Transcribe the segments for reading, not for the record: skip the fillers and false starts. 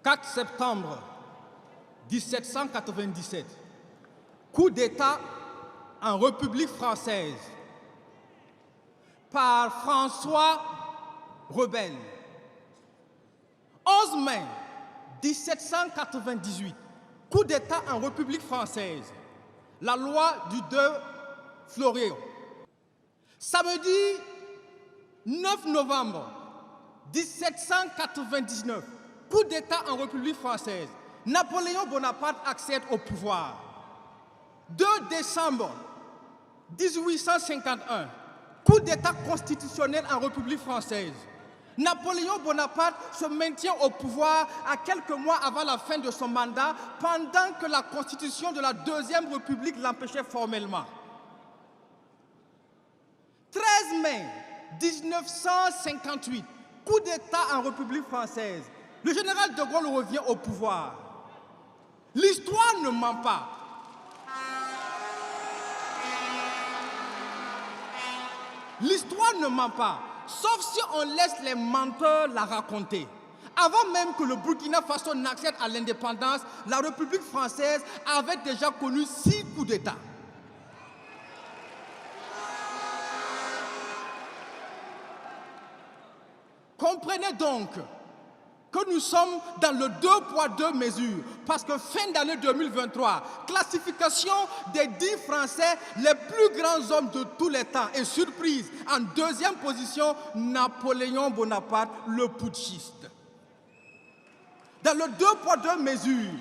4 septembre 1797, coup d'État en République française par François Rebelle. 11 mai 1798, coup d'État en République française, la loi du 2 Floréo. Samedi 9 novembre 1799, coup d'État en République française, Napoléon Bonaparte accède au pouvoir. 2 décembre 1851, coup d'État constitutionnel en République française. Napoléon Bonaparte se maintient au pouvoir à quelques mois avant la fin de son mandat, pendant que la constitution de la Deuxième République l'empêchait formellement. 13 mai 1958, coup d'État en République française. Le général de Gaulle revient au pouvoir. L'histoire ne ment pas. L'histoire ne ment pas, sauf si on laisse les menteurs la raconter. Avant même que le Burkina Faso n'accède à l'indépendance, la République française avait déjà connu 6 coups d'État. Comprenez donc que nous sommes dans le 2 poids 2 mesures, parce que fin d'année 2023, classification des 10 Français les plus grands hommes de tous les temps, et surprise, en 2e position, Napoléon Bonaparte, le putschiste. Dans le 2 poids 2 mesures,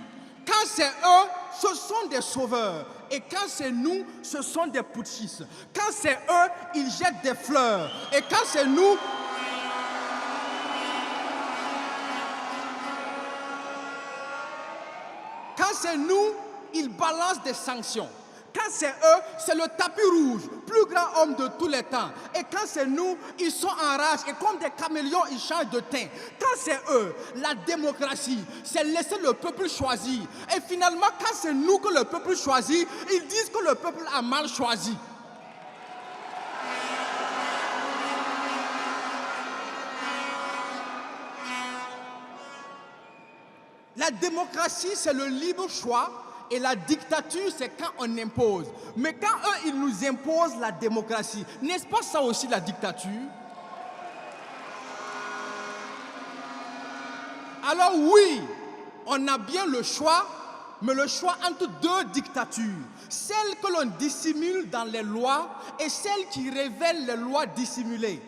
quand c'est eux, ce sont des sauveurs, et quand c'est nous, ce sont des putschistes. Quand c'est eux, ils jettent des fleurs, et quand c'est nous, quand c'est nous, ils balancent des sanctions. Quand c'est eux, c'est le tapis rouge, plus grand homme de tous les temps. Et quand c'est nous, ils sont en rage et comme des caméléons, ils changent de teint. Quand c'est eux, la démocratie, c'est laisser le peuple choisir. Et finalement, quand c'est nous que le peuple choisit, ils disent que le peuple a mal choisi. La démocratie, c'est le libre choix et la dictature, c'est quand on impose. Mais quand eux, ils nous imposent la démocratie, n'est-ce pas ça aussi la dictature? Alors oui, on a bien le choix, mais le choix entre 2 dictatures. Celle que l'on dissimule dans les lois et celle qui révèle les lois dissimulées.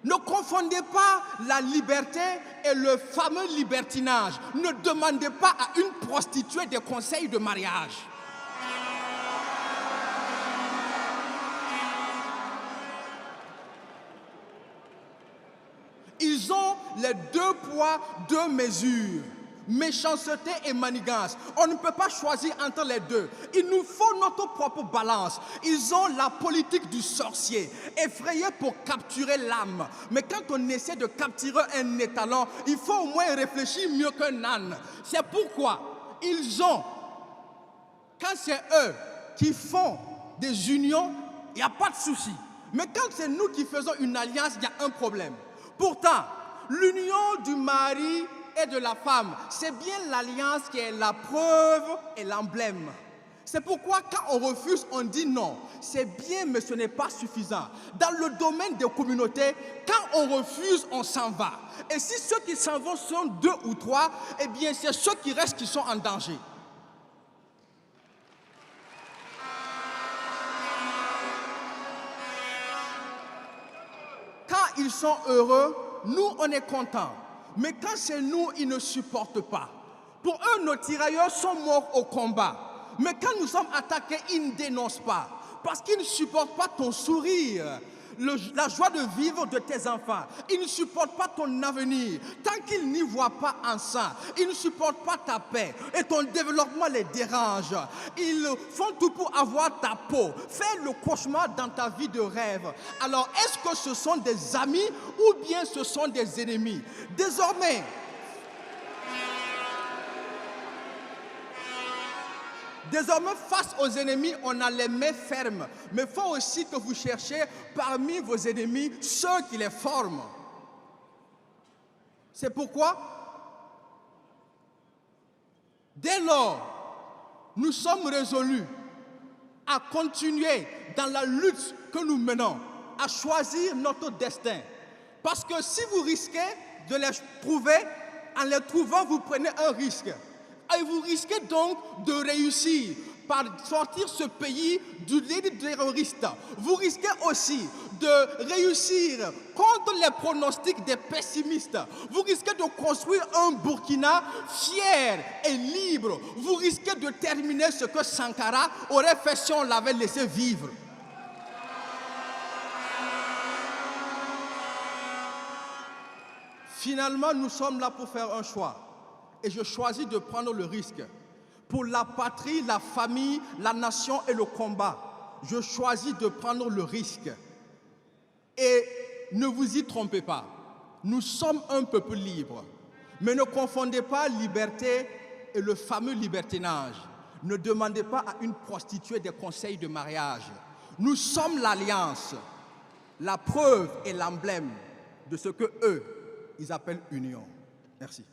Ne confondez pas la liberté et le fameux libertinage. Ne demandez pas à une prostituée des conseils de mariage. Ils ont les 2 poids, 2 mesures. Méchanceté et manigance. On ne peut pas choisir entre les deux. Il nous faut notre propre balance. Ils ont la politique du sorcier, effrayé pour capturer l'âme. Mais quand on essaie de capturer un étalon, il faut au moins réfléchir mieux qu'un âne. C'est pourquoi ils ont, quand c'est eux qui font des unions, il n'y a pas de souci. Mais quand c'est nous qui faisons une alliance, il y a un problème. Pourtant, l'union du mari et de la femme, c'est bien l'alliance qui est la preuve et l'emblème. C'est pourquoi quand on refuse, on dit non. C'est bien, mais ce n'est pas suffisant. Dans le domaine des communautés, quand on refuse, on s'en va. Et si ceux qui s'en vont sont 2 ou 3, eh bien c'est ceux qui restent qui sont en danger. Quand ils sont heureux, nous, on est contents. Mais quand c'est nous, ils ne supportent pas. Pour eux, nos tirailleurs sont morts au combat. Mais quand nous sommes attaqués, ils ne dénoncent pas. Parce qu'ils ne supportent pas ton sourire, la joie de vivre de tes enfants. Ils ne supportent pas ton avenir. Tant qu'ils n'y voient pas en ça, ils ne supportent pas ta paix. Et ton développement les dérange. Ils font tout pour avoir ta peau. Faire le cauchemar dans ta vie de rêve. Alors, est-ce que ce sont des amis ou bien ce sont des ennemis? Désormais, face aux ennemis, on a les mains fermes. Mais il faut aussi que vous cherchiez parmi vos ennemis ceux qui les forment. C'est pourquoi, Dès lors, nous sommes résolus à continuer dans la lutte que nous menons, à choisir notre destin. Parce que si vous risquez de les trouver, en les trouvant, vous prenez un risque. Et vous risquez donc de réussir par sortir ce pays du lead terroriste. Vous risquez aussi de réussir contre les pronostics des pessimistes. Vous risquez de construire un Burkina fier et libre. Vous risquez de terminer ce que Sankara aurait fait si on l'avait laissé vivre. Finalement, nous sommes là pour faire un choix. Et je choisis de prendre le risque. Pour la patrie, la famille, la nation et le combat, je choisis de prendre le risque. Et ne vous y trompez pas, nous sommes un peuple libre. Mais ne confondez pas liberté et le fameux libertinage. Ne demandez pas à une prostituée des conseils de mariage. Nous sommes l'alliance, la preuve et l'emblème de ce que eux, ils appellent union. Merci.